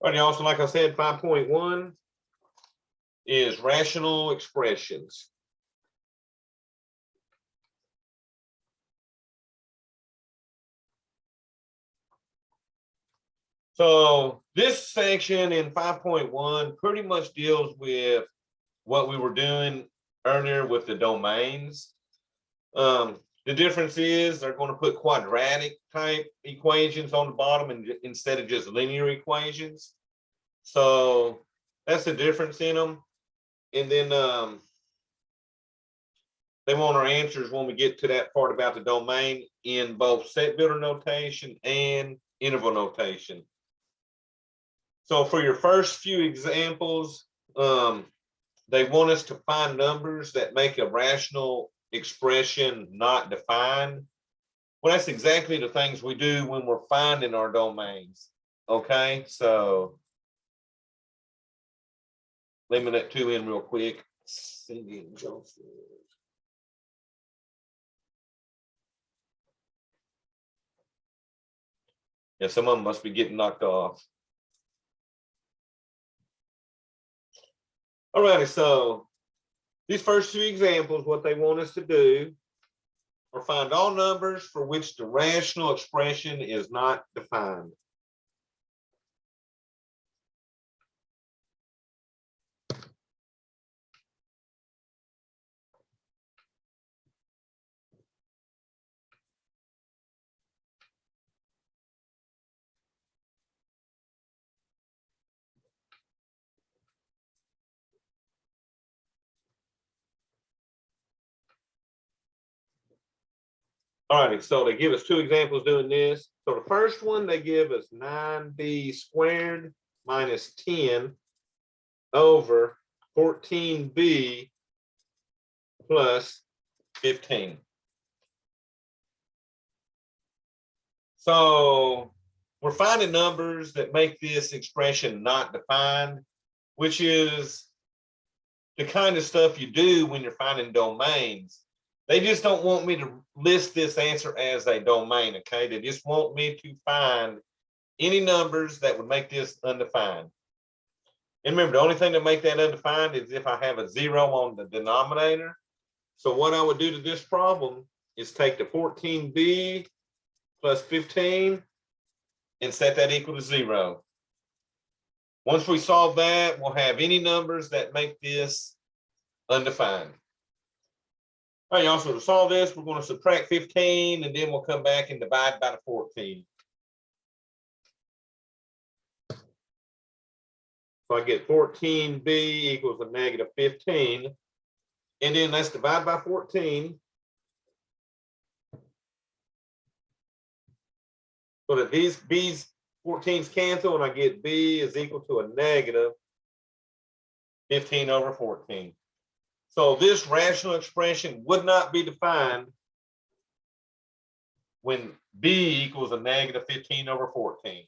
All right, y'all. So like I said, 5.1 is rational expressions. So this section in 5.1 pretty much deals with what we were doing earlier with the domains. The difference is they're going to put quadratic type equations on the bottom instead of just linear equations. So that's the difference in them. And then they want our answers when we get to that part about the domain in both set builder notation and interval notation. So for your first few examples, they want us to find numbers that make a rational expression not defined. Well, that's exactly the things we do when we're finding our domains. Okay, so let me let two in real quick. Yeah, some of them must be getting knocked off. All righty, so these first two examples, what they want us to do are find all numbers for which the rational expression is not defined. All right, so they give us two examples doing this. So the first one, they give us 9b squared minus 10 over 14b plus 15. So we're finding numbers that make this expression not defined, which is the kind of stuff you do when you're finding domains. They just don't want me to list this answer as a domain, okay? They just want me to find any numbers that would make this undefined. And remember, the only thing that make that undefined is if I have a 0 on the denominator. So what I would do to this problem is take the 14b plus 15 and set that equal to 0. Once we solve that, we'll have any numbers that make this undefined. All right, y'all, so to solve this, we're going to subtract 15, and then we'll come back and divide by the 14. So I get 14b equals a negative 15. And then let's divide by 14. So that these b's 14s cancel, and I get b is equal to a negative 15 over 14. So this rational expression would not be defined when b equals a negative 15 over 14.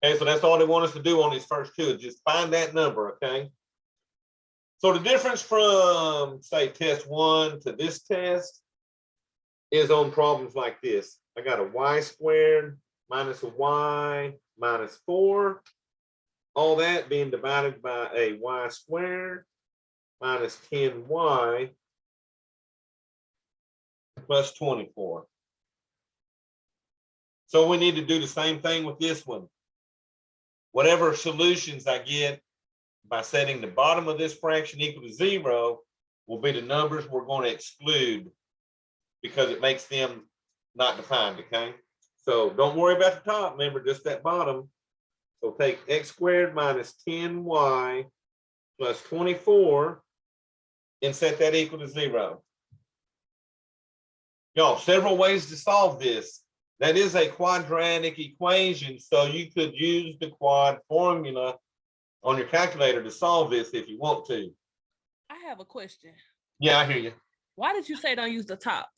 Okay, so that's all they want us to do on these first two, is just find that number, okay? So the difference from, say, test 1 to this test is on problems like this. I got a y squared minus a y minus 4. All that being divided by a y squared minus 10y plus 24. So we need to do the same thing with this one. Whatever solutions I get by setting the bottom of this fraction equal to 0 will be the numbers we're going to exclude because it makes them not defined, okay? So don't worry about the top, remember just that bottom. So take x squared minus 10y plus 24 and set that equal to 0. Y'all, several ways to solve this. That is a quadratic equation, so you could use the quad formula on your calculator to solve this if you want to. I have a question. Yeah, I hear you. Why did you say don't use the top?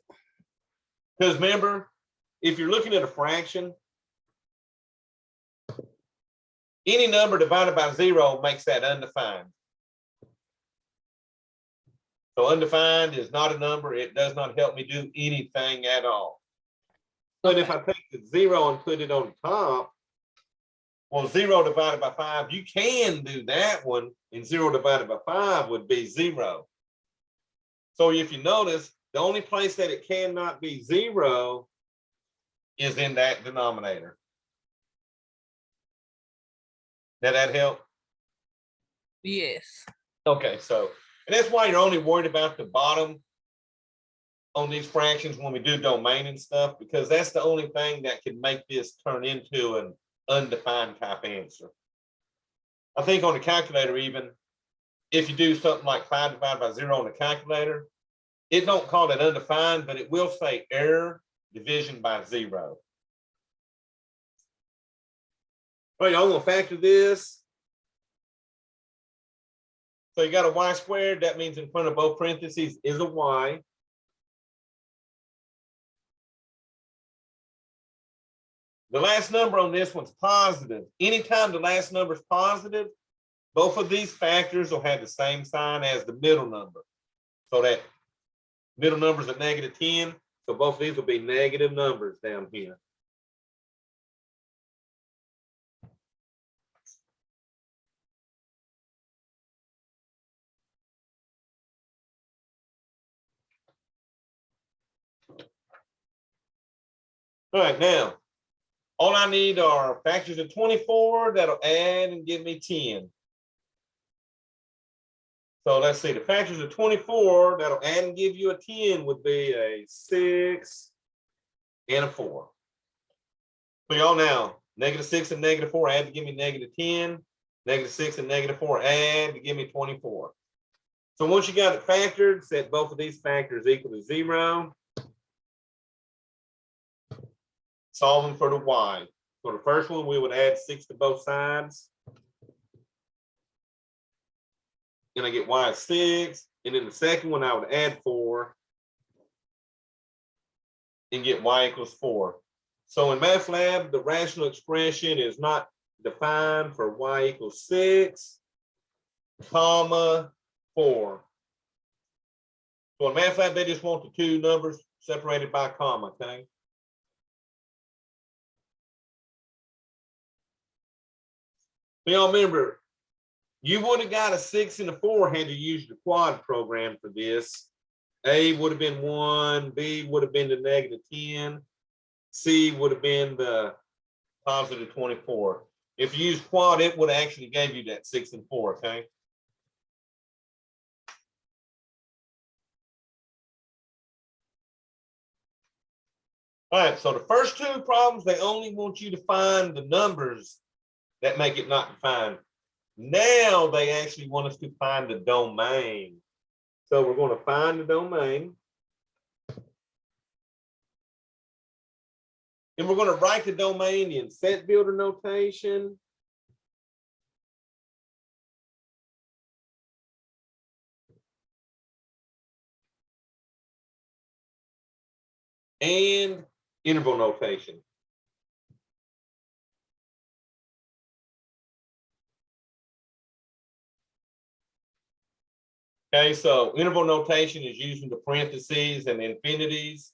Because remember, if you're looking at a fraction, any number divided by 0 makes that undefined. So undefined is not a number. It does not help me do anything at all. But if I take the 0 and put it on top, Well, 0 divided by 5, you can do that one, and 0 divided by 5 would be 0. So if you notice, the only place that it cannot be 0 is in that denominator. Did that help? Yes. Okay, so, and that's why you're only worried about the bottom on these fractions when we do domain and stuff, because that's the only thing that can make this turn into an undefined type answer. I think on the calculator, even if you do something like 5 divided by 0 on the calculator, it don't call it undefined, but it will say error division by 0. All right, y'all gonna factor this. So you got a y squared, that means in front of both parentheses is a y. The last number on this one's positive. Anytime the last number is positive, both of these factors will have the same sign as the middle number. So that middle number is a -10. So both of these will be negative numbers down here. All right, now, all I need are factors of 24 that'll add and give me 10. So let's see, the factors of 24 that'll add and give you a 10 would be a 6 and a 4. So y'all now, -6 and -4 add to give me -10, -6 and -4 add to give me 24. So once you got it factored, set both of these factors equal to 0. Solving for the y. So the first one, we would add 6 to both sides. Then I get y is 6. And then the second one, I would add 4 and get y equals 4. So in Math Lab, the rational expression is not defined for y equals 6, comma 4. So in Math Lab, they just want the two numbers separated by a comma, okay? So y'all remember, you would have got a 6 and a 4 had you used the quad program for this. A would have been 1, B would have been the -10, C would have been the positive 24. If you use quad, it would actually gave you that 6 and 4, okay? All right, so the first two problems, they only want you to find the numbers that make it not defined. Now they actually want us to find the domain. So we're going to find the domain. And we're going to write the domain in set builder notation. And interval notation. Okay, so interval notation is using the parentheses and infinities.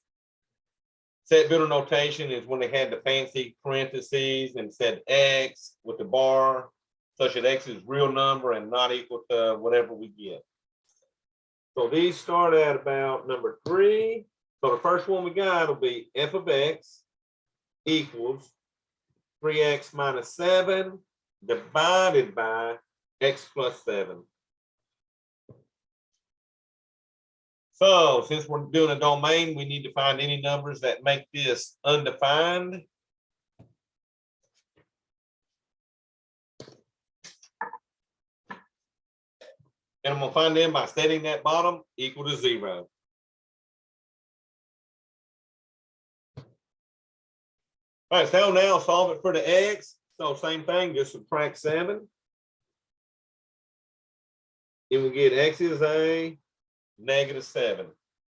Set builder notation is when they had the fancy parentheses and said x with the bar, such that x is real number and not equal to whatever we get. So these start at about number 3. So the first one we got will be f of x equals 3x minus 7 divided by x plus 7. So since we're doing a domain, we need to find any numbers that make this undefined. And I'm going to find them by setting that bottom equal to 0. All right, so now solve it for the x. So same thing, just subtract 7. And we get x is a -7.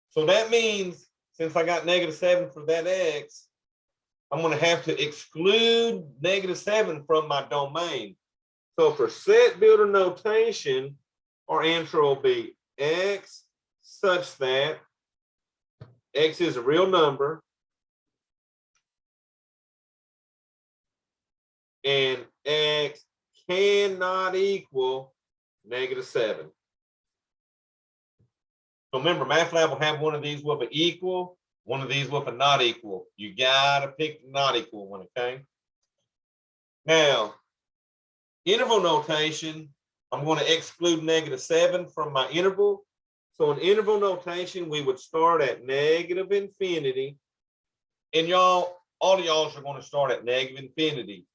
So that means since I got -7 for that x, I'm going to have to exclude -7 from my domain. So for set builder notation, our answer will be x such that x is a real number and x cannot equal -7. So remember, MathLab will have one of these with an equal, one of these with a not equal. You gotta pick the not equal one, okay? Now, interval notation, I'm going to exclude -7 from my interval. So in interval notation, we would start at -infinity. And y'all, all of y'all are going to start at -infinity.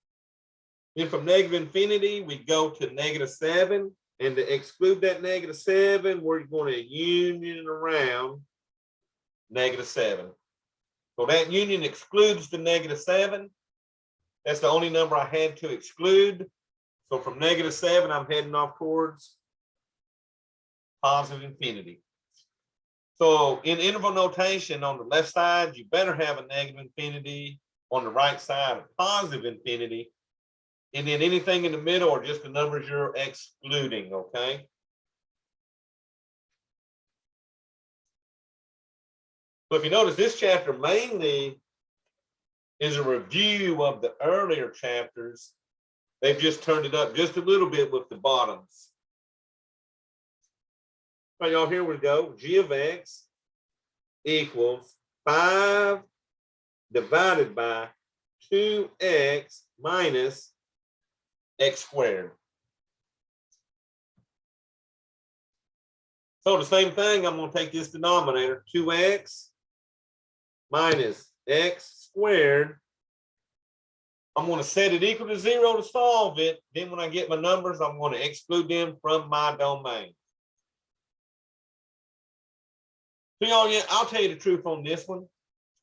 Then from -infinity, we go to -7. And to exclude that -7, we're going to union around -7. So that union excludes the -7. That's the only number I had to exclude. So from -7, I'm heading off towards positive infinity. So in interval notation, on the left side, you better have a -infinity. On the right side, a positive infinity. And then anything in the middle are just the numbers you're excluding, okay? So if you notice, this chapter mainly is a review of the earlier chapters. They've just turned it up just a little bit with the bottoms. All right, y'all, here we go. G of x equals 5 divided by 2x minus x squared. So the same thing, I'm going to take this denominator, 2x minus x squared. I'm going to set it equal to 0 to solve it. Then when I get my numbers, I'm going to exclude them from my domain. So y'all, yeah, I'll tell you the truth on this one.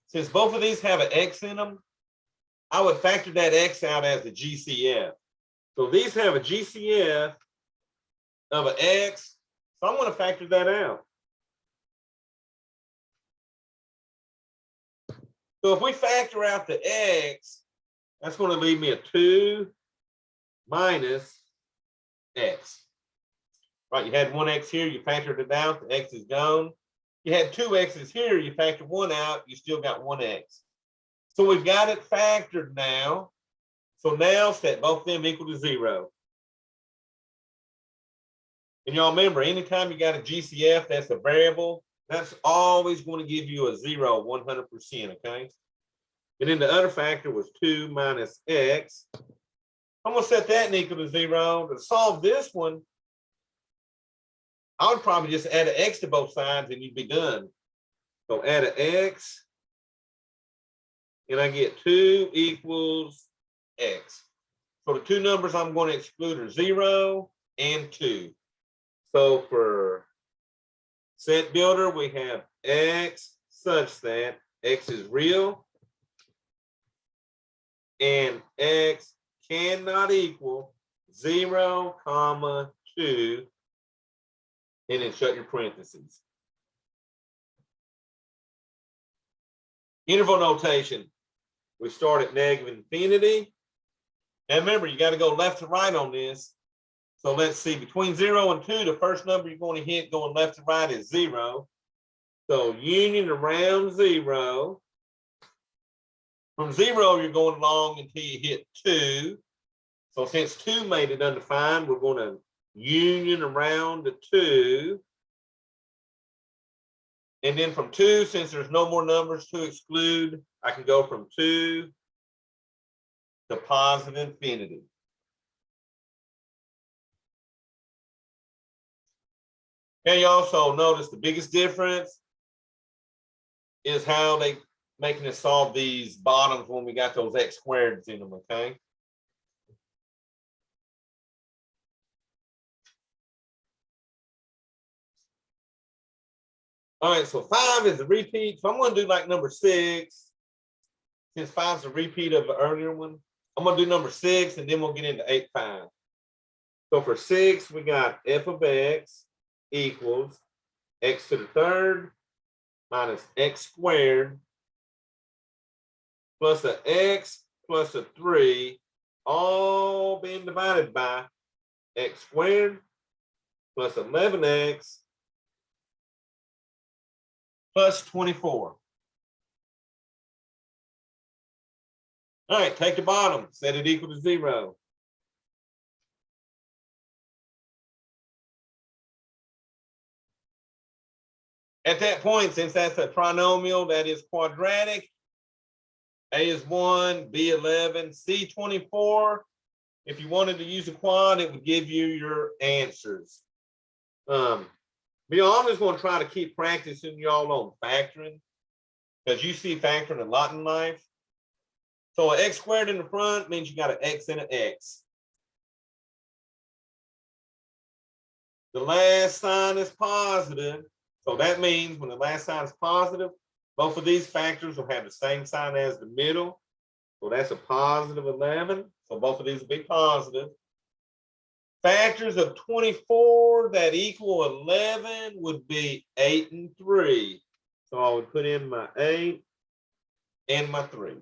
Since both of these have an x in them, I would factor that x out as a GCF. So these have a GCF of an x, so I'm going to factor that out. So if we factor out the x, that's going to leave me a 2 minus x. Right, you had one x here, you factored it out, the x is gone. You had two x's here, you factor one out, you still got one x. So we've got it factored now. So now set both of them equal to 0. And y'all remember, anytime you got a GCF that's a variable, that's always going to give you a 0 100%, okay? And then the other factor was 2 minus x. I'm going to set that in equal to 0. To solve this one, I would probably just add an x to both sides and you'd be done. So add an x, and I get 2 equals x. So the two numbers I'm going to exclude are 0 and 2. So for set builder, we have x such that x is real and x cannot equal 0, 2, and then shut your parentheses. Interval notation, we start at -infinity. And remember, you got to go left to right on this. So let's see, between 0 and 2, the first number you're going to hit going left to right is 0. So union around 0. From 0, you're going along until you hit 2. So since 2 made it undefined, we're going to union around the 2. And then from 2, since there's no more numbers to exclude, I can go from 2 to positive infinity. And you also notice the biggest difference is how they making us solve these bottoms when we got those x squareds in them, okay? All right, so 5 is a repeat. So I'm going to do like number 6. Since 5 is a repeat of the earlier one, I'm going to do number 6, and then we'll get into 8, 5. So for 6, we got f of x equals x to the third minus x squared plus a x plus a 3, all being divided by x squared plus 11x plus 24. All right, take the bottom, set it equal to 0. At that point, since that's a trinomial that is quadratic, A is 1, B 11, C 24. If you wanted to use a quad, it would give you your answers. I'm just going to try to keep practicing y'all on factoring, because you see factoring a lot in life. So an x squared in the front means you got an x and an x. The last sign is positive. So that means when the last sign is positive, both of these factors will have the same sign as the middle. So that's a positive 11. So both of these will be positive. Factors of 24 that equal 11 would be 8 and 3. So I would put in my 8 and my 3.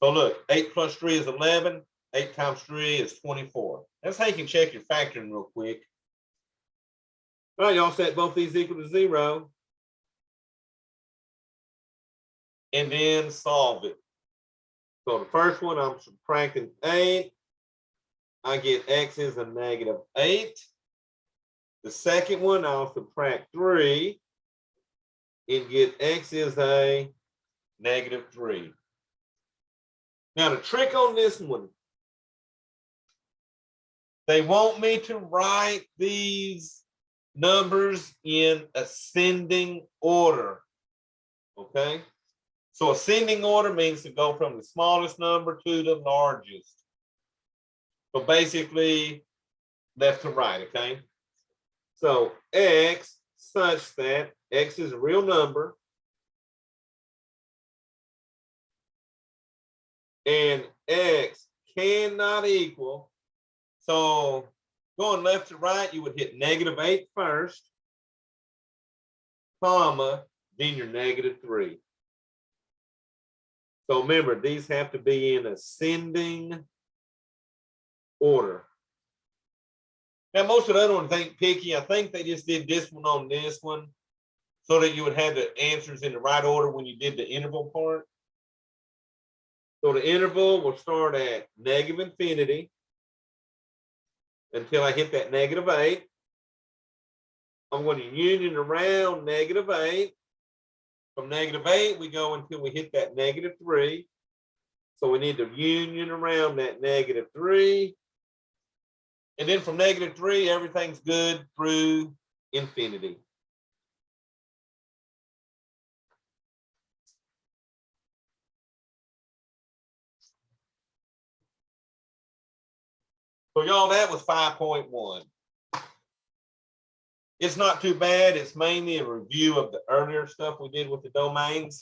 So look, 8 plus 3 is 11. 8 times 3 is 24. That's how you can check your factoring real quick. All right, y'all set both these equal to 0. And then solve it. So the first one, I'm subtracting 8. I get x is a negative 8. The second one, I'll subtract 3 and get x is a negative 3. Now the trick on this one, they want me to write these numbers in ascending order. Okay? So ascending order means to go from the smallest number to the largest. So basically, left to right, okay? So x such that x is a real number and x cannot equal. So going left to right, you would hit negative 8 first, comma, then your negative 3. So remember, these have to be in ascending order. Now, most of the other ones ain't picky. I think they just did this one on this one so that you would have the answers in the right order when you did the interval part. So the interval will start at negative infinity until I hit that negative 8. I'm going to union around negative 8. From negative 8, we go until we hit that negative 3. So we need to union around that negative 3. And then from negative 3, everything's good through infinity. So y'all, that was 5.1. It's not too bad. It's mainly a review of the earlier stuff we did with the domains.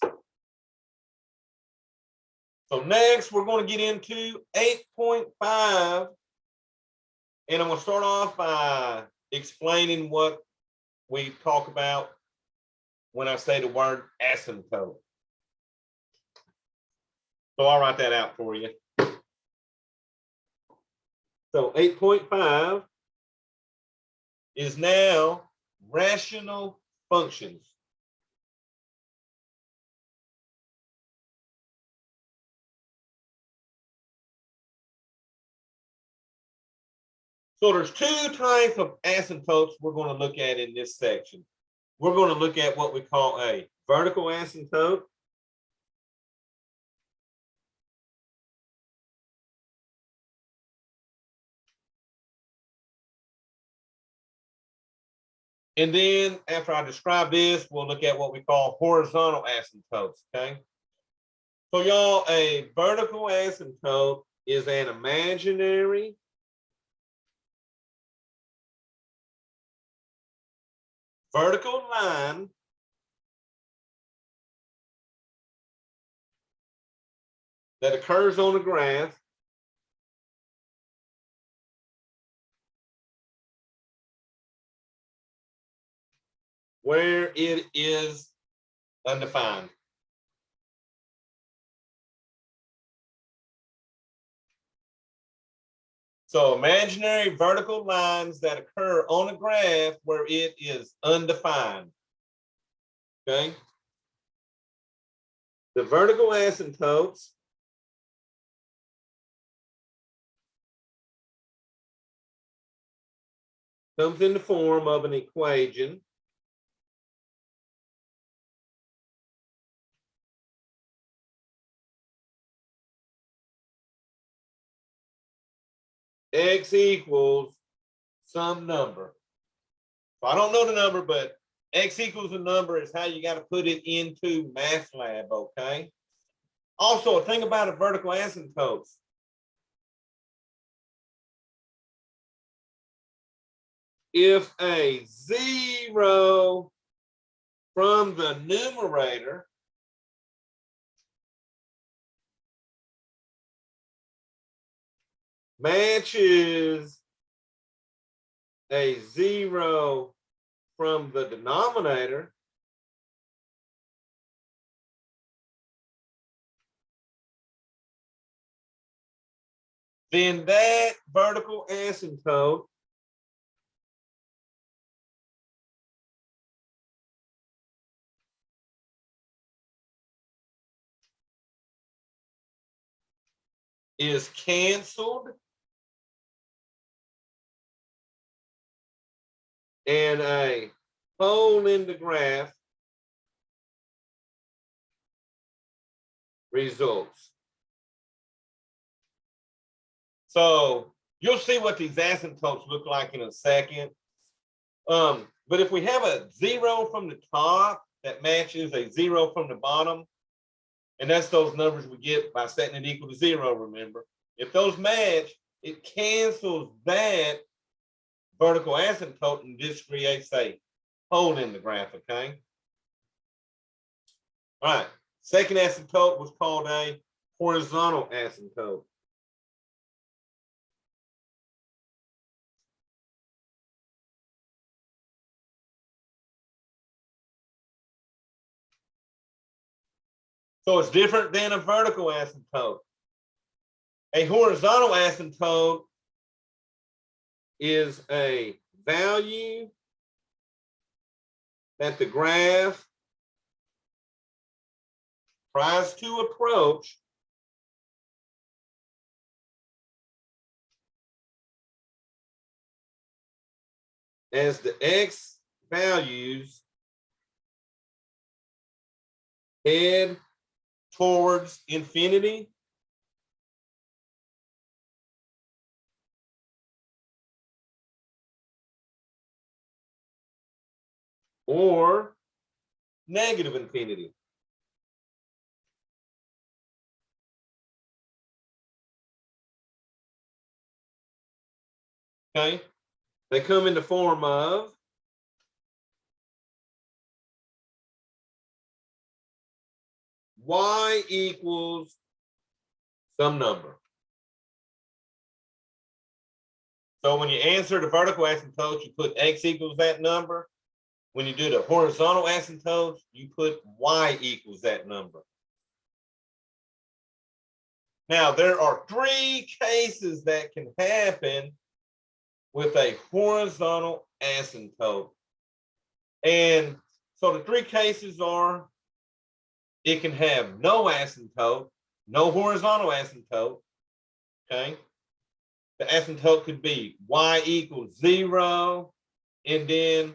So next, we're going to get into 8.5. And I'm going to start off by explaining what we talk about when I say the word asymptote. So I'll write that out for you. So 8.5 is now rational functions. So there's two types of asymptotes we're going to look at in this section. We're going to look at what we call a vertical asymptote. And then after I describe this, we'll look at what we call horizontal asymptotes, okay? So y'all, a vertical asymptote is an imaginary vertical line that occurs on a graph where it is undefined. So imaginary vertical lines that occur on a graph where it is undefined. Okay. The vertical asymptotes comes in the form of an equation x equals some number. So I don't know the number, but x equals a number is how you got to put it into MathLab, okay? Also, a thing about a vertical asymptotes. If a 0 from the numerator matches a 0 from the denominator, then that vertical asymptote is canceled and a hole in the graph results. So you'll see what these asymptotes look like in a second. But if we have a 0 from the top that matches a 0 from the bottom, and that's those numbers we get by setting it equal to 0, remember. If those match, it cancels that vertical asymptote and just creates a hole in the graph, okay? All right, second asymptote was called a horizontal asymptote. So it's different than a vertical asymptote. A horizontal asymptote is a value that the graph tries to approach as the x values head towards infinity or negative infinity. Okay, they come in the form of y equals some number. So when you answer the vertical asymptote, you put x equals that number. When you do the horizontal asymptotes, you put y equals that number. Now, there are 3 cases that can happen with a horizontal asymptote. And so the 3 cases are, it can have no asymptote, no horizontal asymptote, okay? The asymptote could be y equals 0, and then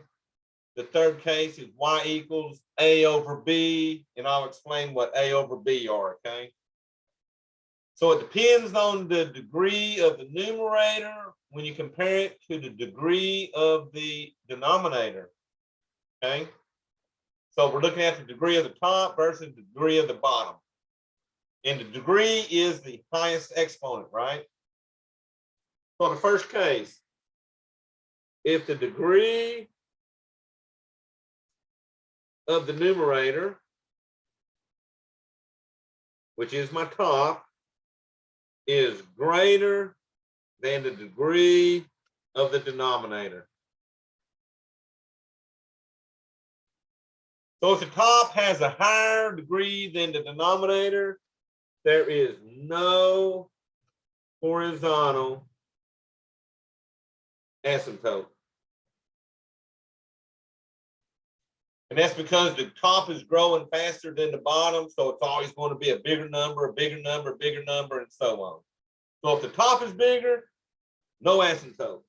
the third case is y equals a over b, and I'll explain what a over b are, okay? So it depends on the degree of the numerator when you compare it to the degree of the denominator, okay? So we're looking at the degree of the top versus the degree of the bottom. And the degree is the highest exponent, right? So the first case, if the degree of the numerator, which is my top, is greater than the degree of the denominator. So if the top has a higher degree than the denominator, there is no horizontal asymptote. And that's because the top is growing faster than the bottom, so it's always going to be a bigger number, a bigger number, a bigger number, and so on. So if the top is bigger, no asymptote.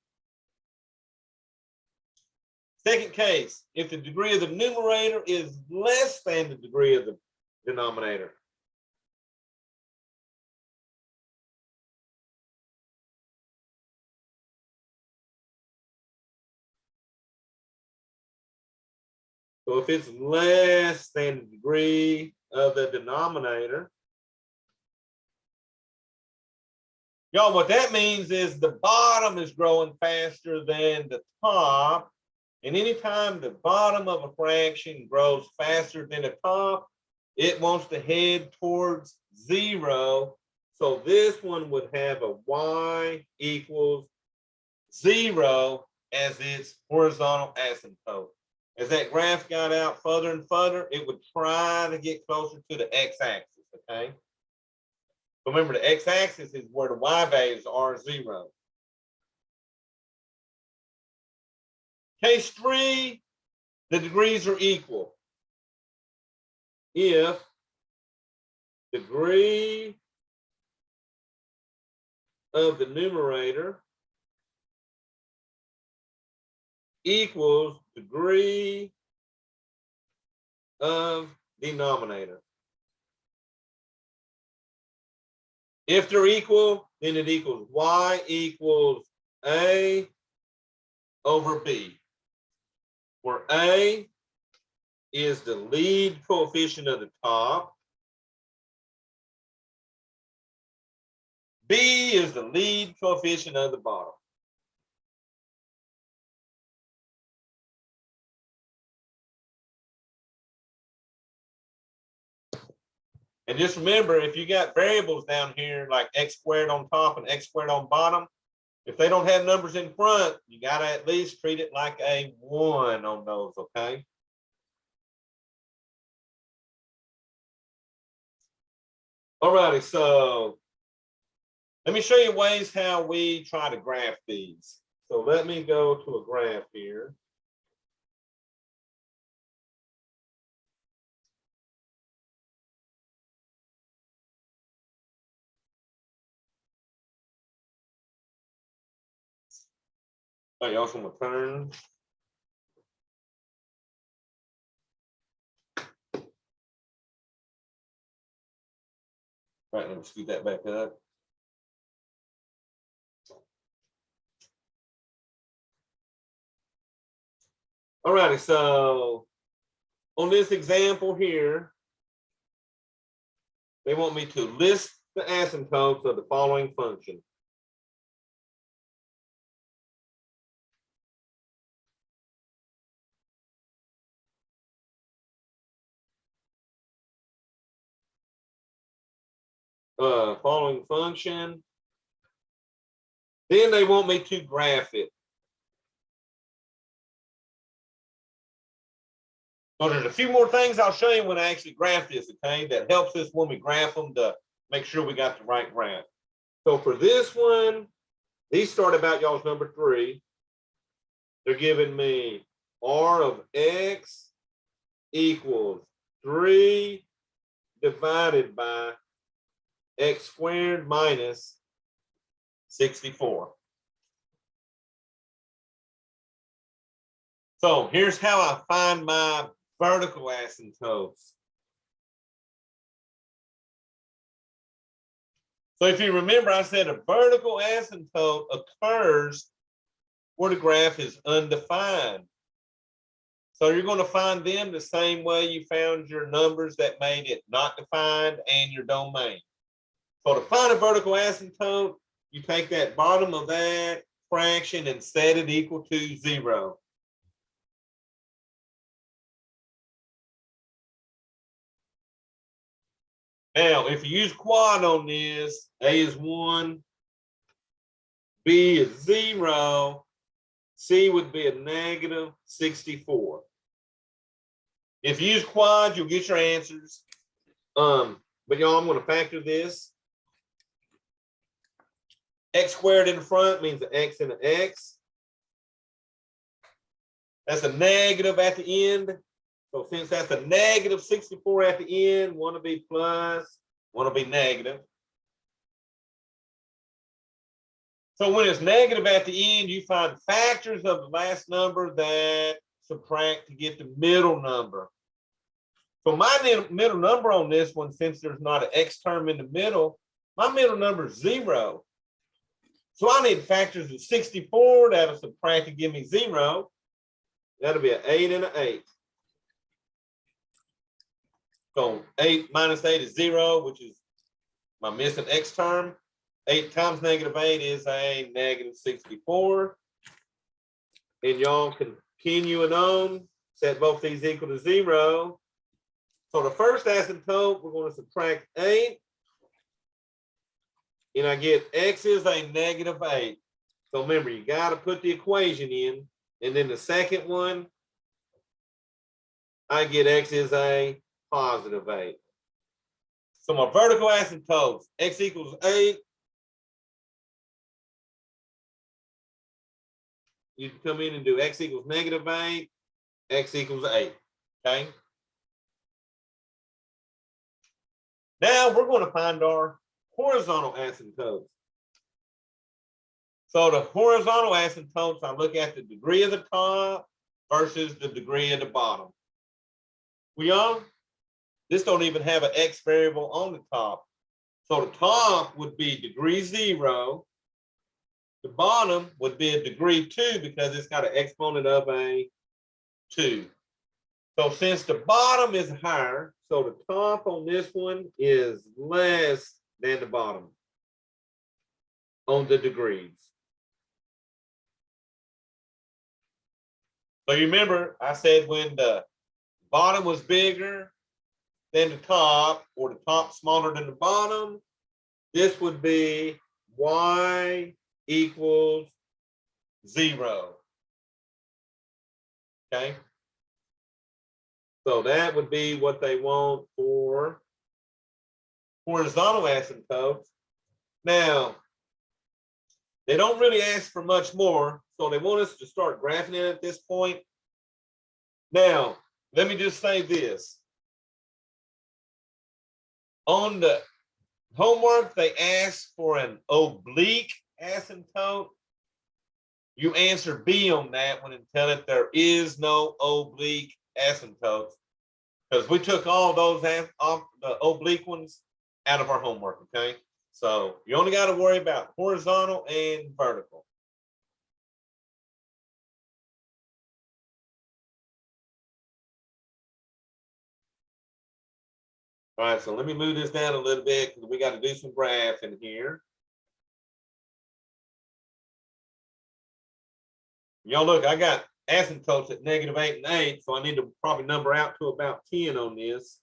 Second case, if the degree of the numerator is less than the degree of the denominator. So if it's less than the degree of the denominator, y'all, what that means is the bottom is growing faster than the top. And anytime the bottom of a fraction grows faster than the top, it wants to head towards 0. So this one would have a y equals 0 as its horizontal asymptote. As that graph got out further and further, it would try to get closer to the x-axis, okay? Remember, the x-axis is where the y values are 0. Case 3, the degrees are equal. If degree of the numerator equals degree of denominator. If they're equal, then it equals y equals a over b, where a is the lead coefficient of the top, b is the lead coefficient of the bottom. And just remember, if you got variables down here like x squared on top and x squared on bottom, if they don't have numbers in front, you got to at least treat it like a 1 on those, okay? All righty, so let me show you ways how we try to graph these. So let me go to a graph here. All right, y'all, so I'm gonna turn. All right, let me scoot that back up. All righty, so on this example here, they want me to list the asymptotes of the following function. Following function. Then they want me to graph it. So there's a few more things I'll show you when I actually graph this, okay? That helps us when we graph them to make sure we got the right graph. So for this one, these start about y'all's number 3. They're giving me r of x equals 3 divided by x squared minus 64. So here's how I find my vertical asymptotes. So if you remember, I said a vertical asymptote occurs where the graph is undefined. So you're going to find them the same way you found your numbers that made it not defined and your domain. So to find a vertical asymptote, you take that bottom of that fraction and set it equal to 0. Now, if you use quad on this, A is 1, B is 0, C would be a negative 64. If you use quad, you'll get your answers. But y'all, I'm going to factor this. X squared in the front means an X and an X. That's a negative at the end. So since that's a negative 64 at the end, one will be plus, one will be negative. So when it's negative at the end, you find factors of the last number that subtract to get the middle number. So my middle number on this one, since there's not an X term in the middle, my middle number is 0. So I need factors of 64 that'll subtract and give me 0. That'll be an 8 and an 8. So 8 minus 8 is 0, which is my missing x term. 8 times -8 is a -64. And y'all continuing on, set both these equal to 0. So the first asymptote, we're going to subtract 8. And I get x is a -8. So remember, you got to put the equation in. And then the second one, I get x is a +8. So my vertical asymptotes, x equals 8. You can come in and do x equals -8, x equals 8. Okay. Now we're going to find our horizontal asymptotes. So the horizontal asymptotes, I look at the degree of the top versus the degree of the bottom. This don't even have an x variable on the top. So the top would be degree 0. The bottom would be a degree 2 because it's got an exponent of a 2. So since the bottom is higher, so the top on this one is less than the bottom on the degrees. So you remember I said when the bottom was bigger than the top, or the top smaller than the bottom, this would be y equals 0. Okay. So that would be what they want for horizontal asymptotes. Now, they don't really ask for much more, so they want us to start graphing it at this point. Now, let me just say this. On the homework, they ask for an oblique asymptote. You answer B on that one and tell it there is no oblique asymptotes, because we took all those the oblique ones out of our homework. Okay, so you only got to worry about horizontal and vertical. All right, so let me move this down a little bit because we got to do some graphing here. Y'all look, I got asymptotes at -8 and 8, so I need to probably number out to about 10 on this.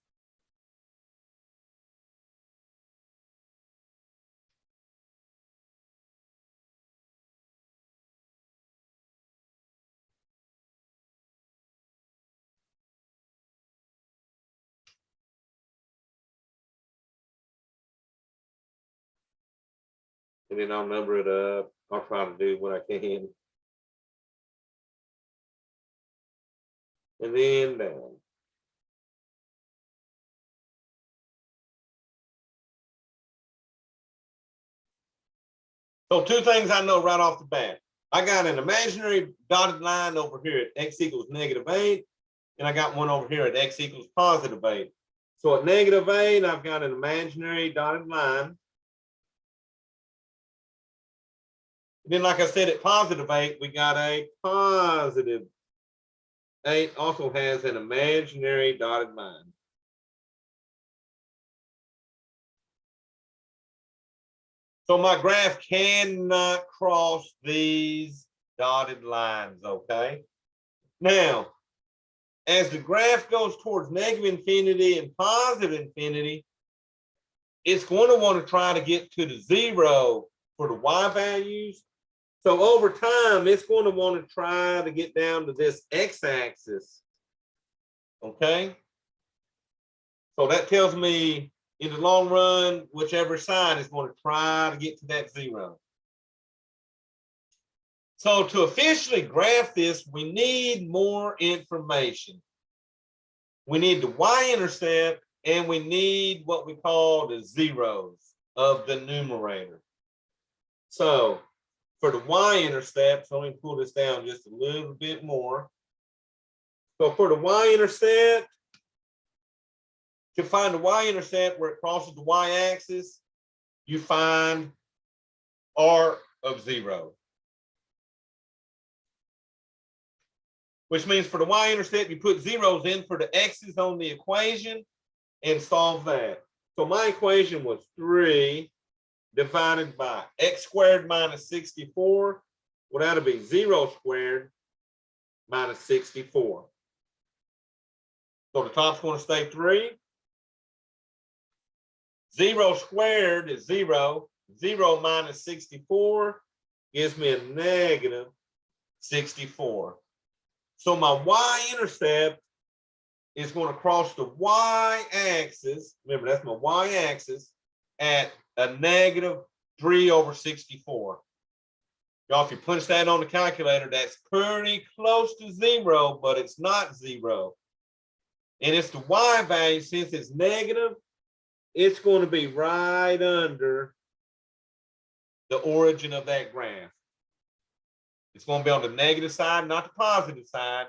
And then I'll number it up. I'll try to do what I can. And then down. So two things I know right off the bat. I got an imaginary dotted line over here at x equals -8, and I got one over here at x equals +8. So at -8, I've got an imaginary dotted line. And then, like I said, at +8, we got a +8 also has an imaginary dotted line. So my graph cannot cross these dotted lines, okay? Now, as the graph goes towards -infinity and +infinity, it's going to want to try to get to the 0 for the y values. So over time, it's going to want to try to get down to this x-axis, okay? So that tells me in the long run, whichever side is going to try to get to that 0. So to officially graph this, we need more information. We need the y-intercept, and we need what we call the zeros of the numerator. So for the y-intercept, so let me pull this down just a little bit more. So for the y-intercept, to find the y-intercept where it crosses the y-axis, you find r of 0. Which means for the y-intercept, you put zeros in for the x's on the equation, and solve that. So my equation was 3 divided by x squared minus 64. Well, that'll be 0 squared minus 64. So the top's going to stay 3. 0 squared is 0. 0 minus 64 gives me a negative 64. So my y-intercept is going to cross the y-axis. Remember, that's my y-axis at a negative 3 over 64. Y'all, if you punch that on the calculator, that's pretty close to 0, but it's not 0. And it's the y value. Since it's negative, it's going to be right under the origin of that graph. It's going to be on the negative side, not the positive side.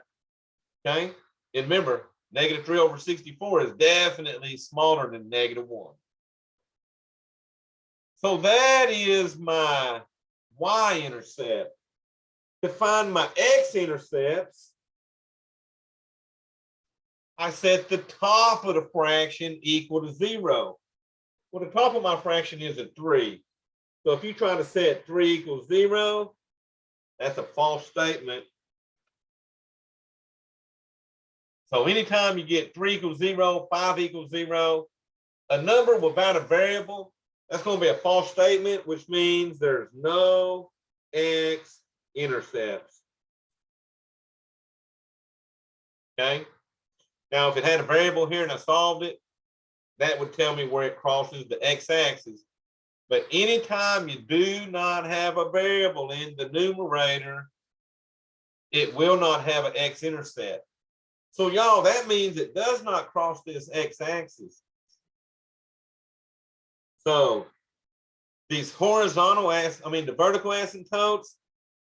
Okay? And remember, negative 3 over 64 is definitely smaller than negative 1. So that is my y-intercept. To find my x-intercepts, I set the top of the fraction equal to 0. Well, the top of my fraction is a 3. So if you try to set 3 equals 0, that's a false statement. So anytime you get 3 equals 0, 5 equals 0, a number without a variable, that's going to be a false statement, which means there's no x-intercepts. Okay? Now, if it had a variable here and I solved it, that would tell me where it crosses the x-axis. But anytime you do not have a variable in the numerator, it will not have an x-intercept. So y'all, that means it does not cross this x-axis. So these the vertical asymptotes,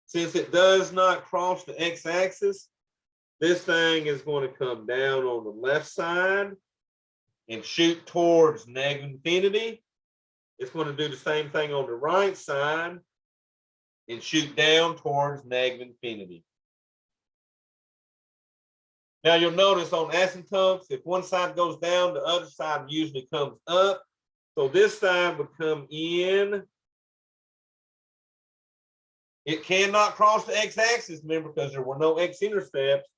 since it does not cross the x-axis, this thing is going to come down on the left side and shoot towards negative infinity. It's going to do the same thing on the right side and shoot down towards negative infinity. Now you'll notice on asymptotes, if one side goes down, the other side usually comes up. So this side would come in. It cannot cross the x-axis, remember, because there were no x-intercepts.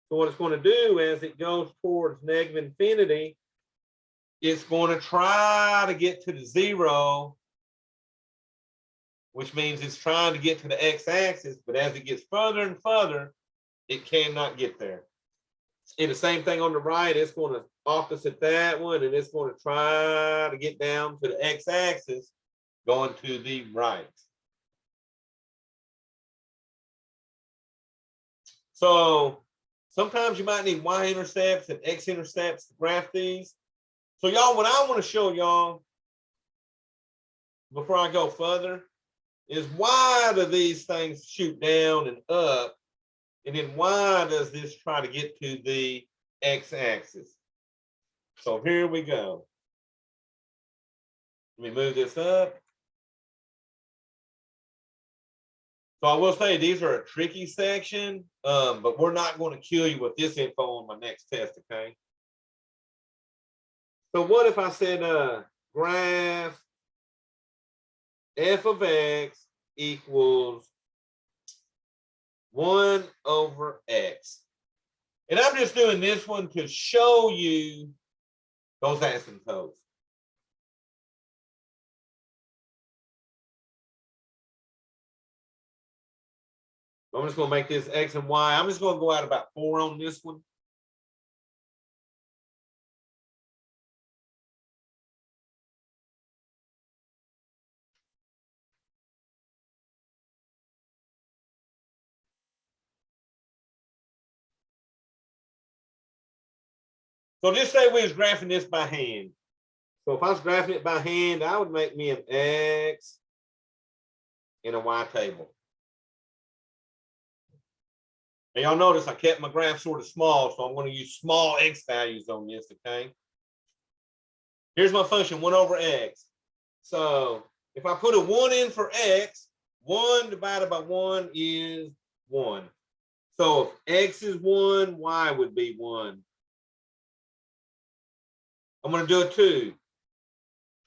So what it's going to do as it goes towards negative infinity, it's going to try to get to the 0, which means it's trying to get to the x-axis, but as it gets further and further, it cannot get there. And the same thing on the right, it's going to opposite that one, and it's going to try to get down to the x-axis, going to the right. So sometimes you might need y-intercepts and x-intercepts to graph these. So y'all, what I want to show y'all before I go further is why do these things shoot down and up? And then why does this try to get to the x-axis? So here we go. Let me move this up. So I will say these are a tricky section, but we're not going to kill you with this info on my next test, okay? So what if I said graph f of x equals 1 over x. And I'm just doing this one to show you those asymptotes. I'm just going to make this x and y. I'm just going to go out about 4 on this one. So just say we was graphing this by hand. So if I was graphing it by hand, I would make me an x and a y table. Now y'all notice I kept my graph sort of small, so I'm going to use small x values on this, okay? Here's my function, 1 over x. So if I put a 1 in for x, 1 divided by 1 is 1. So if x is 1, y would be 1. I'm going to do a 2.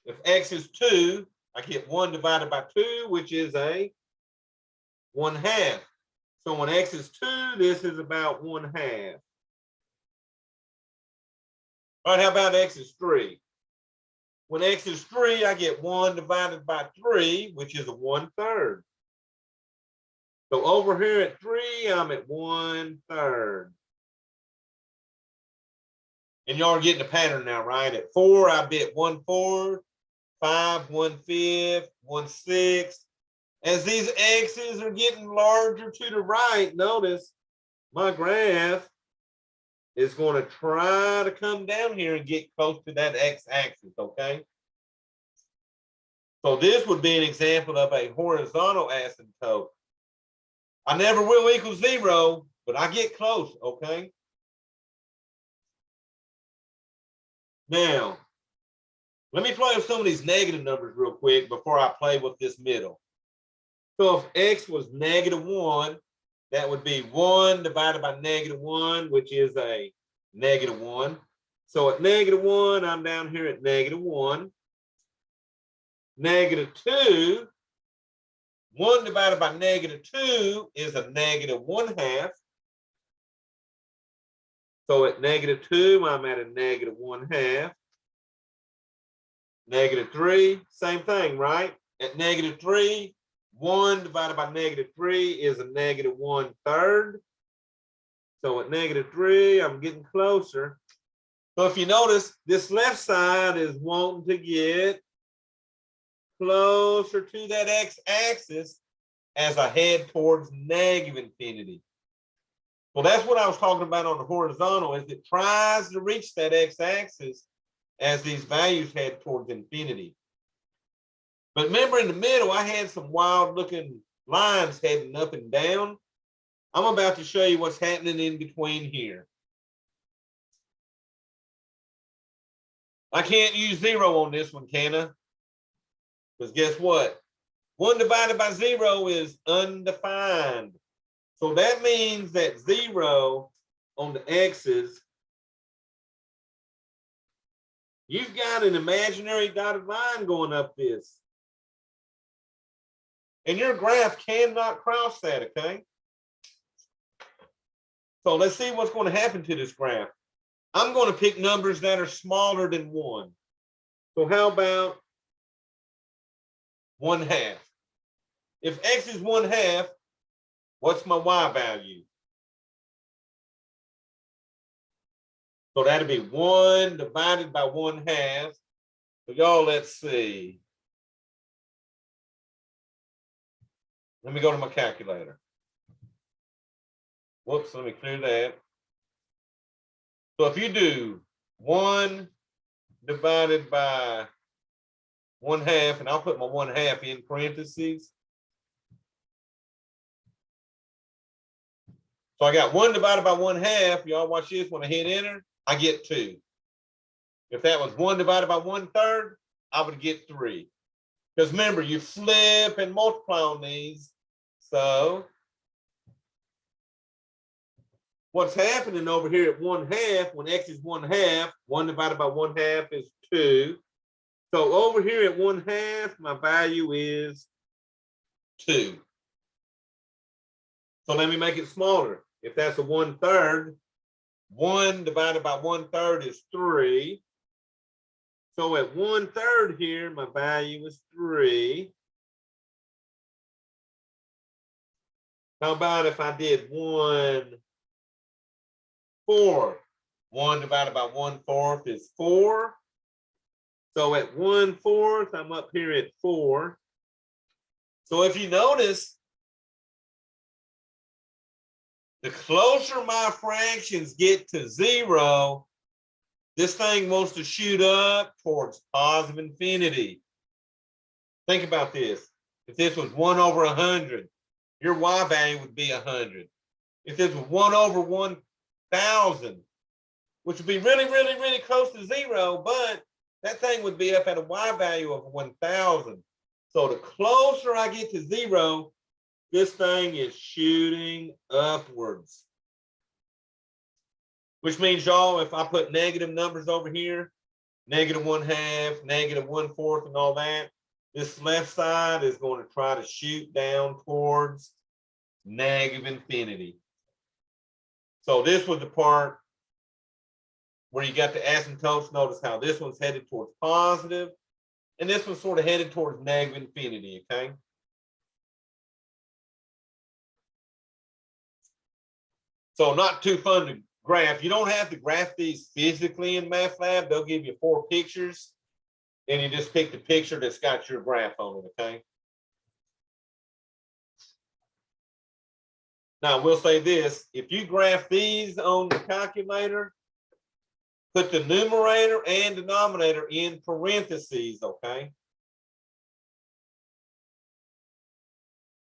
If x is 2, I get 1 divided by 2, which is a 1/2. So when x is 2, this is about 1/2. All right, how about x is 3? When x is 3, I get 1 divided by 3, which is a 1/3. So over here at 3, I'm at 1/3. And y'all are getting the pattern now, right? At 4, I bit 1/4, 5, 1/5, 1/6. As these x's are getting larger to the right, notice my graph is going to try to come down here and get close to that x-axis, okay? So this would be an example of a horizontal asymptote. I never will equal 0, but I get close, okay? Now, let me play with some of these negative numbers real quick before I play with this middle. So if x was -1, that would be 1 divided by -1, which is a -1. So at -1, I'm down here at -1. -2, 1 divided by -2 is a -1/2. So at -2, I'm at a -1/2. -3, same thing, right? At -3, 1 divided by -3 is a -1/3. So at -3, I'm getting closer. So if you notice, this left side is wanting to get closer to that x-axis as I head towards -infinity. Well, that's what I was talking about on the horizontal, is it tries to reach that x-axis as these values head towards infinity. But remember, in the middle, I had some wild looking lines heading up and down. I'm about to show you what's happening in between here. I can't use 0 on this one, can I? Because guess what? 1 divided by 0 is undefined. So that means that 0 on the x's, you've got an imaginary dotted line going up this. And your graph cannot cross that, okay? So let's see what's going to happen to this graph. I'm going to pick numbers that are smaller than 1. So how about 1/2? If x is 1/2, what's my y value? So that'll be 1 divided by 1/2. So y'all, let's see. Let me go to my calculator. Whoops, let me clear that. So if you do 1 divided by 1/2, and I'll put my 1/2 in parentheses. So I got 1 divided by 1/2. Y'all watch this. When I hit enter, I get 2. If that was 1 divided by 1/3, I would get 3. Because remember, you flip and multiply on these. So what's happening over here at 1/2, when x is 1/2, 1 divided by 1/2 is 2. So over here at 1/2, my value is 2. So let me make it smaller. If that's a 1/3, 1 divided by 1/3 is 3. So at 1/3 here, my value is 3. How about if I did 1/4? 1 divided by 1/4 is 4. So at 1/4, I'm up here at 4. So if you notice, the closer my fractions get to 0, this thing wants to shoot up towards positive infinity. Think about this. If this was 1 over 100, your y value would be 100. If this was 1 over 1,000, which would be really, really, really close to 0, but that thing would be up at a y value of 1,000. So the closer I get to 0, this thing is shooting upwards. Which means, y'all, if I put negative numbers over here, -1/2, -1/4, and all that. This left side is going to try to shoot down towards -infinity. So this was the part where you got the asymptotes. Notice how this one's headed towards positive, and this one's sort of headed towards -infinity, okay? So not too fun to graph. You don't have to graph these physically in MATLAB. They'll give you 4 pictures, and you just pick the picture that's got your graph on it, okay? Now, we'll say this. If you graph these on the calculator, put the numerator and denominator in parentheses, okay?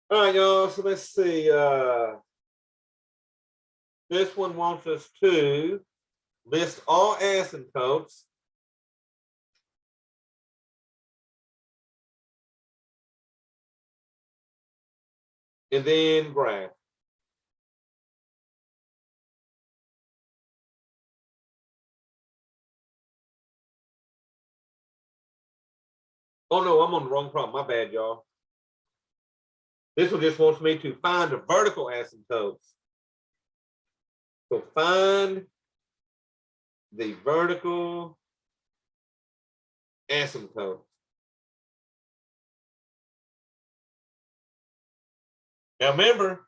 All right, y'all, so let's see. This one wants us to list all asymptotes and then graph. Oh no, I'm on the wrong problem. My bad, y'all. This one just wants me to find the vertical asymptotes. So find the vertical asymptote. Now remember,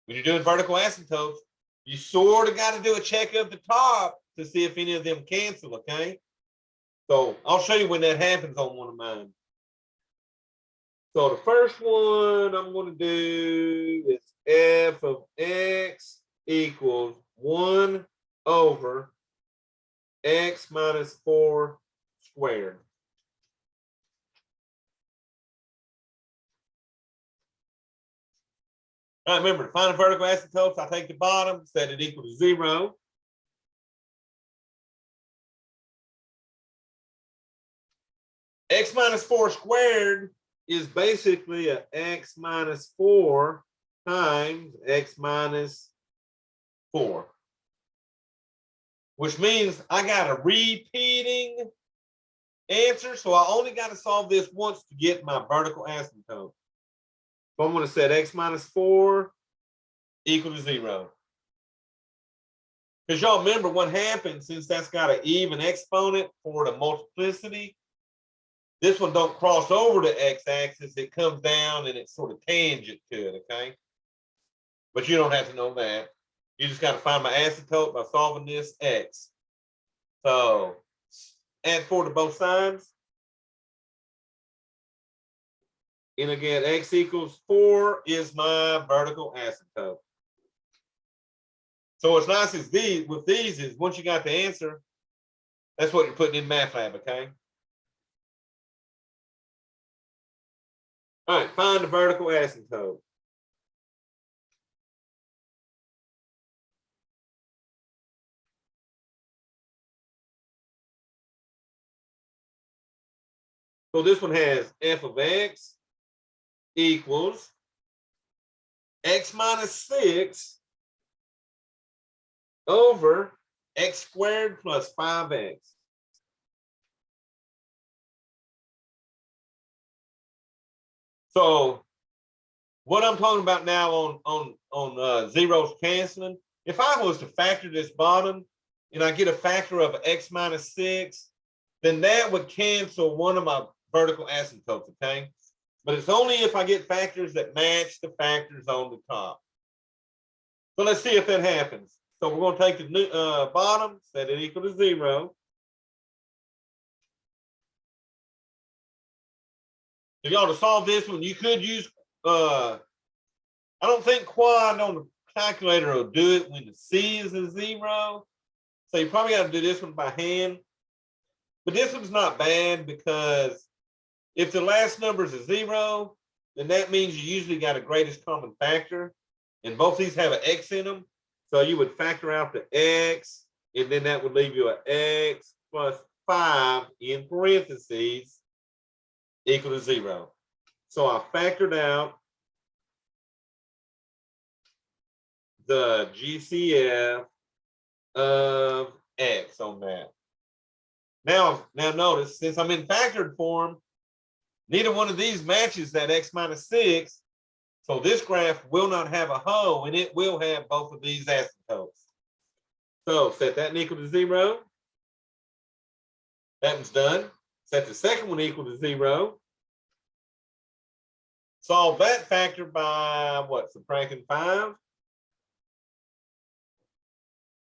when you're doing vertical asymptotes, you sort of got to do a check of the top to see if any of them cancel, okay? So I'll show you when that happens on one of mine. So the first one I'm going to do is f of x equals 1 over x minus 4 squared. All right, remember, to find the vertical asymptotes, I take the bottom, set it equal to 0. X minus 4 squared is basically a x minus 4 times x minus 4, which means I got a repeating answer. So I only got to solve this once to get my vertical asymptote. So I'm going to set x minus 4 equal to 0. Because y'all remember what happened, since that's got an even exponent for the multiplicity, this one don't cross over the x-axis. It comes down and it's sort of tangent to it, okay? But you don't have to know that. You just got to find my asymptote by solving this x. So add 4 to both sides. And again, x equals 4 is my vertical asymptote. So what's nice is with these is once you got the answer, that's what you're putting in MATLAB, okay? All right, find the vertical asymptote. So this one has f of x equals x minus 6 over x squared plus 5x. So what I'm talking about now on zeros canceling, if I was to factor this bottom and I get a factor of x minus 6, then that would cancel one of my vertical asymptotes, okay? But it's only if I get factors that match the factors on the top. So let's see if that happens. So we're going to take the bottom, set it equal to 0. So y'all, to solve this one, you could use, I don't think quad on the calculator will do it when the C is a 0. So you probably got to do this one by hand. But this one's not bad because if the last number is a 0, then that means you usually got a greatest common factor. And both these have an x in them. So you would factor out the x, and then that would leave you an x plus 5 in parentheses equal to 0. So I factored out the GCF of x on that. Now notice, since I'm in factored form, neither one of these matches that x minus 6. So this graph will not have a hole, and it will have both of these asymptotes. So set that equal to 0. That one's done. Set the second one equal to 0. Solve that factor by what? Subtracting 5.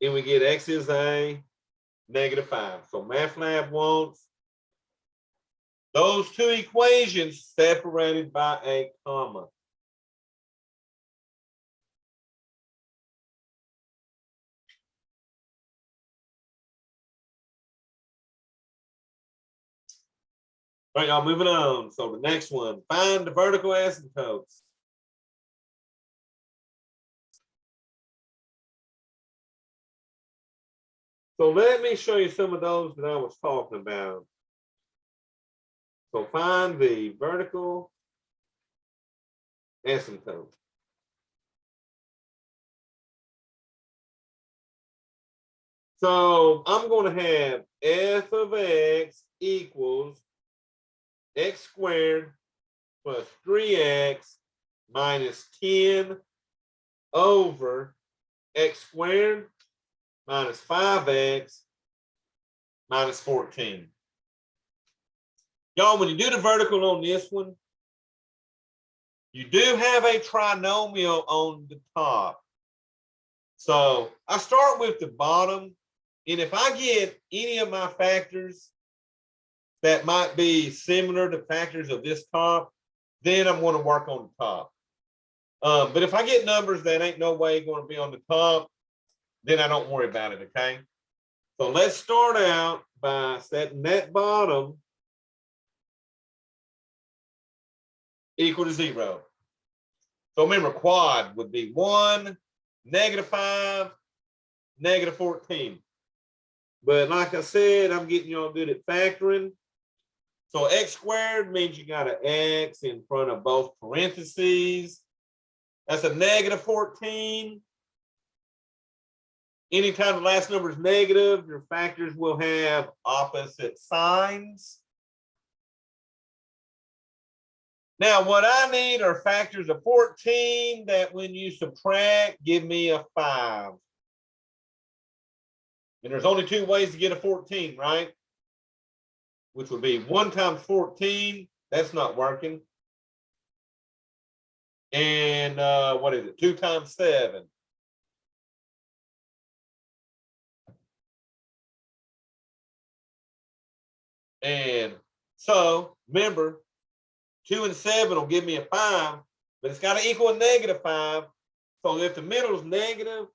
And we get x is a -5. So MathLab wants those two equations separated by a comma. All right, y'all, moving on. So the next one, find the vertical asymptotes. So let me show you some of those that I was talking about. So find the vertical asymptote. So I'm going to have f of x equals x squared plus 3x minus 10 over x squared minus 5x minus 14. Y'all, when you do the vertical on this one, you do have a trinomial on the top. So I start with the bottom, and if I get any of my factors that might be similar to factors of this top, then I'm going to work on the top. But if I get numbers that ain't no way going to be on the top, then I don't worry about it, okay? So let's start out by setting that bottom equal to 0. So remember, quad would be 1, -5, -14. But like I said, I'm getting y'all good at factoring. So x squared means you got an x in front of both parentheses. That's a -14. Anytime the last number is negative, your factors will have opposite signs. Now, what I need are factors of 14 that when you subtract, give me a 5. And there's only two ways to get a 14, right? Which would be 1 times 14. That's not working. And what is it? 2 times 7. And so remember, 2 and 7 will give me a 5, but it's got to equal a -5. So if the middle is negative,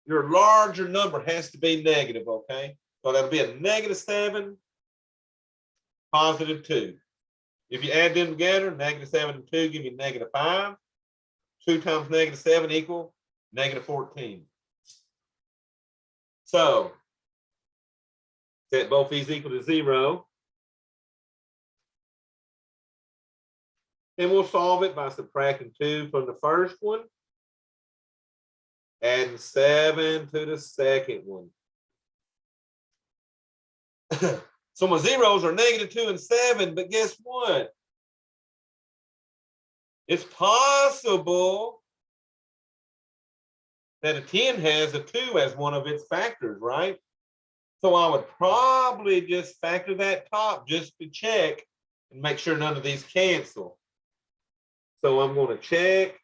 your larger number has to be negative, okay? So that'll be a -7, +2. If you add them together, -7 and 2 give you -5. 2 times -7 equal -14. So set both these equal to 0. And we'll solve it by subtracting 2 from the first one, adding 7 to the second one. So my zeros are -2 and 7, but guess what? It's possible that a 10 has a 2 as one of its factors, right? So I would probably just factor that top just to check and make sure none of these cancel. So I'm going to check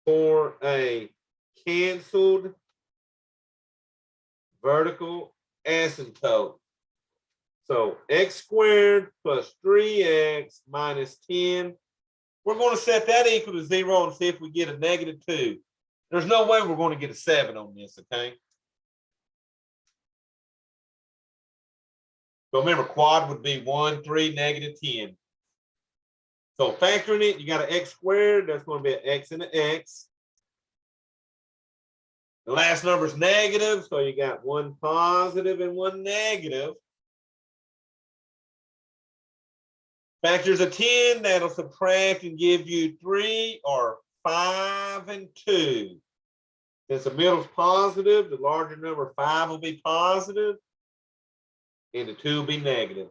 for a canceled vertical asymptote. So x squared plus 3x minus 10. We're going to set that equal to 0 and see if we get a -2. There's no way we're going to get a 7 on this, okay? So remember, quad would be 1, 3, -10. So factoring it, you got an x squared. That's going to be an x and an x. The last number is negative, so you got one positive and one negative. Factors of 10, that'll subtract and give you 3 or 5 and 2. Since the middle's positive, the larger number 5 will be positive. and the 2 will be negative.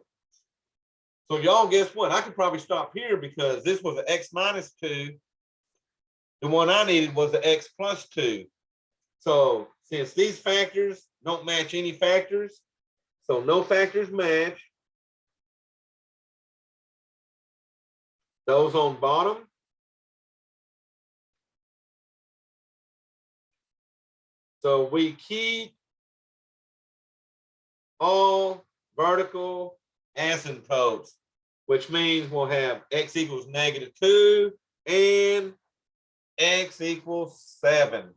So y'all, guess what? I could probably stop here because this was an x minus 2. The one I needed was the x plus 2. So since these factors don't match any factors, so no factors match, those on bottom so we keep all vertical asymptotes, which means we'll have x equals -2 and x equals 7.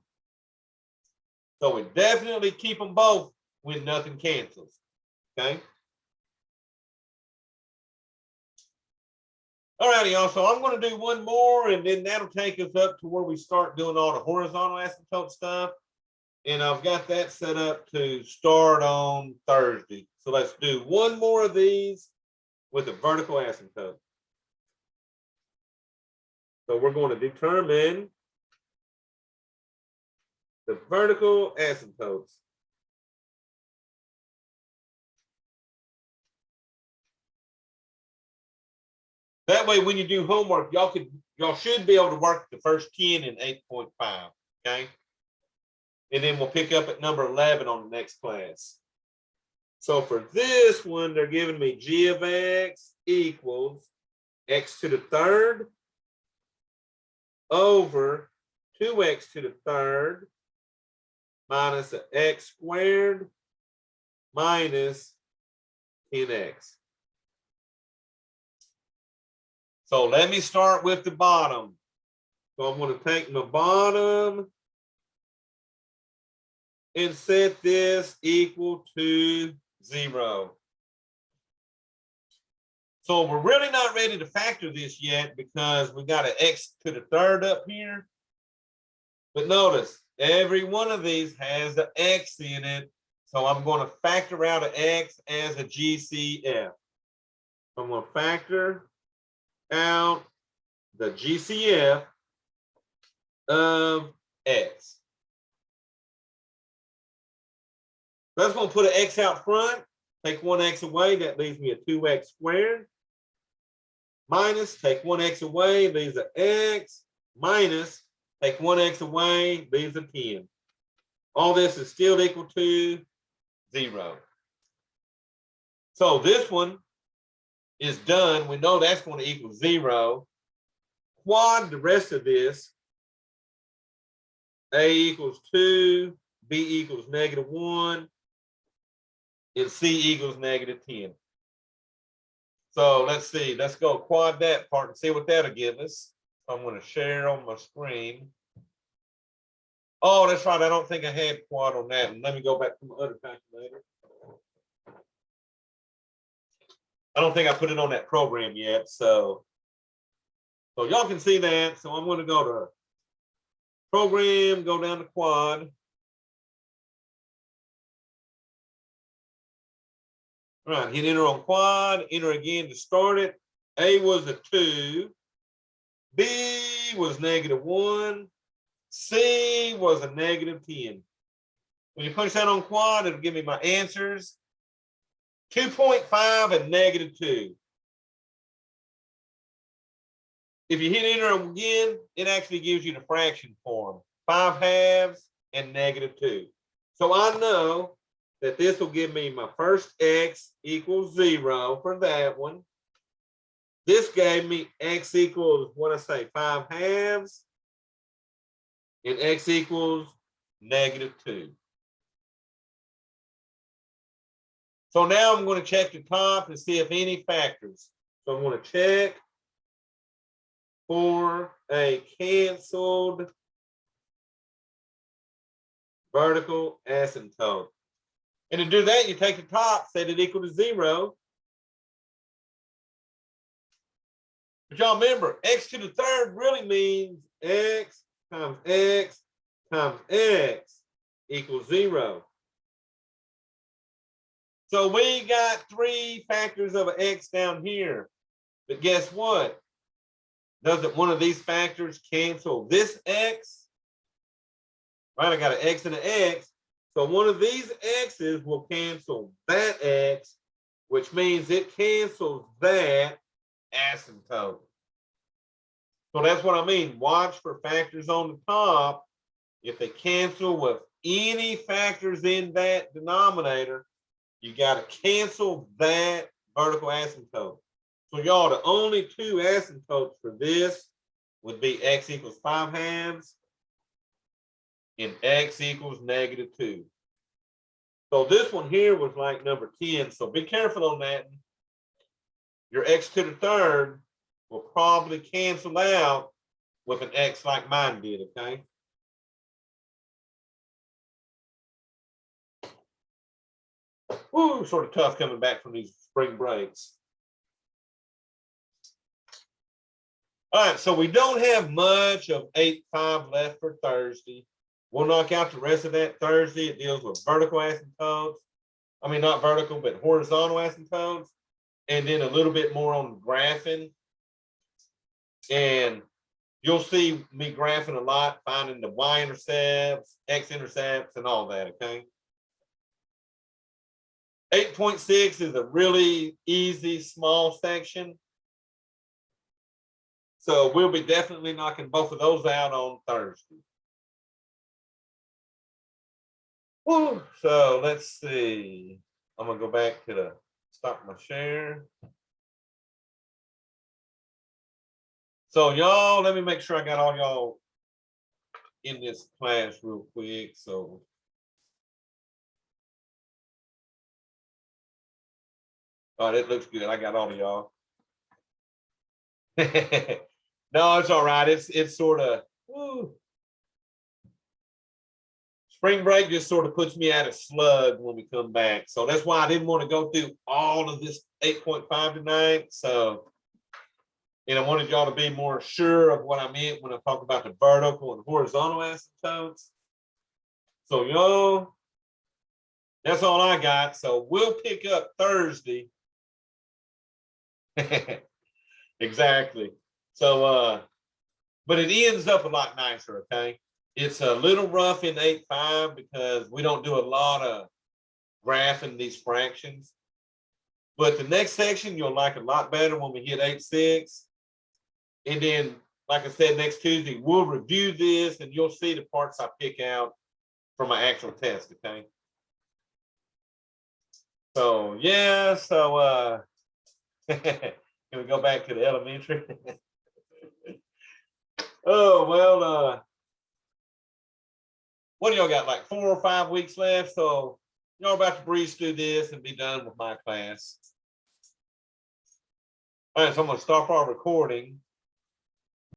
So we definitely keep them both when nothing cancels. Okay. All righty, y'all. So I'm going to do one more, and then that'll take us up to where we start doing all the horizontal asymptote stuff. And I've got that set up to start on Thursday. So let's do one more of these with a vertical asymptote. So we're going to determine the vertical asymptotes. That way, when you do homework, y'all should be able to work the first 10 in 8.5. Okay. And then we'll pick up at number 11 on the next class. So for this one, they're giving me g of x equals x to the third over 2x to the third minus an x squared minus 10x. So let me start with the bottom. So I'm going to take my bottom and set this equal to 0. So we're really not ready to factor this yet because we got an x to the third up here. But notice, every one of these has an x in it. So I'm going to factor out an x as a GCF. I'm going to factor out the GCF of x. That's going to put an x out front. Take one x away, that leaves me a 2x squared. Minus, take one x away, leaves an x. Minus, take one x away, leaves a 10. All this is still equal to 0. So this one is done. We know that's going to equal 0. Quad the rest of this. A equals 2, B equals -1, and C equals -10. So let's see. Let's go quad that part and see what that'll give us. I'm going to share on my screen. Oh, that's right. I don't think I had quad on that. Let me go back to my other calculator. I don't think I put it on that program yet. So y'all can see that. So I'm going to go to program, go down to quad. All right, hit enter on quad, enter again to start it. A was a 2, B was -1, C was a -10. When you push that on quad, it'll give me my answers. 2.5 and -2. If you hit enter again, it actually gives you the fraction form, 5/2 and -2. So I know that this will give me my first x equals 0 for that one. This gave me x equals, what I say, 5/2, and x equals -2. So now I'm going to check the top and see if any factors. So I'm going to check for a canceled vertical asymptote. And to do that, you take the top, set it equal to 0. But y'all remember, x to the third really means x times x times x equals 0. So we got 3 factors of an x down here. But guess what? Doesn't one of these factors cancel this x? Right, I got an x and an x. So one of these x's will cancel that x, which means it cancels that asymptote. So that's what I mean. Watch for factors on the top. If they cancel with any factors in that denominator, you got to cancel that vertical asymptote. So y'all, the only two asymptotes for this would be x equals 5/2 and x equals -2. So this one here was like number 10. So be careful on that. Your x to the third will probably cancel out with an x like mine did, okay? Woo, sort of tough coming back from these spring breaks. All right, so we don't have much of 8-5 left for Thursday. We'll knock out the rest of that Thursday. It deals with vertical asymptotes. I mean, not vertical, but horizontal asymptotes. And then a little bit more on graphing. And you'll see me graphing a lot, finding the y-intercepts, x-intercepts, and all that, okay? 8.6 is a really easy, small section. So we'll be definitely knocking both of those out on Thursday. Woo. So let's see. I'm gonna go back to the stop my share. So y'all, let me make sure I got all y'all in this class real quick. So all right, it looks good. I got all of y'all. No, it's all right. It's sort of spring break just sort of puts me at a slug when we come back. So that's why I didn't want to go through all of this 8.5 tonight. So, and I wanted y'all to be more sure of what I meant when I talk about the vertical and horizontal asymptotes. So y'all, that's all I got. So we'll pick up Thursday. Exactly. So, but it ends up a lot nicer, okay? It's a little rough in 8.5 because we don't do a lot of graphing these fractions. But the next section you'll like a lot better when we hit 8.6. And then, like I said, next Tuesday, we'll review this and you'll see the parts I pick out for my actual test, okay? So, yeah, so can we go back to the elementary? Oh, well, what do y'all got, like 4 or 5 weeks left? So y'all about to breeze through this and be done with my class. All right, so I'm gonna stop our recording.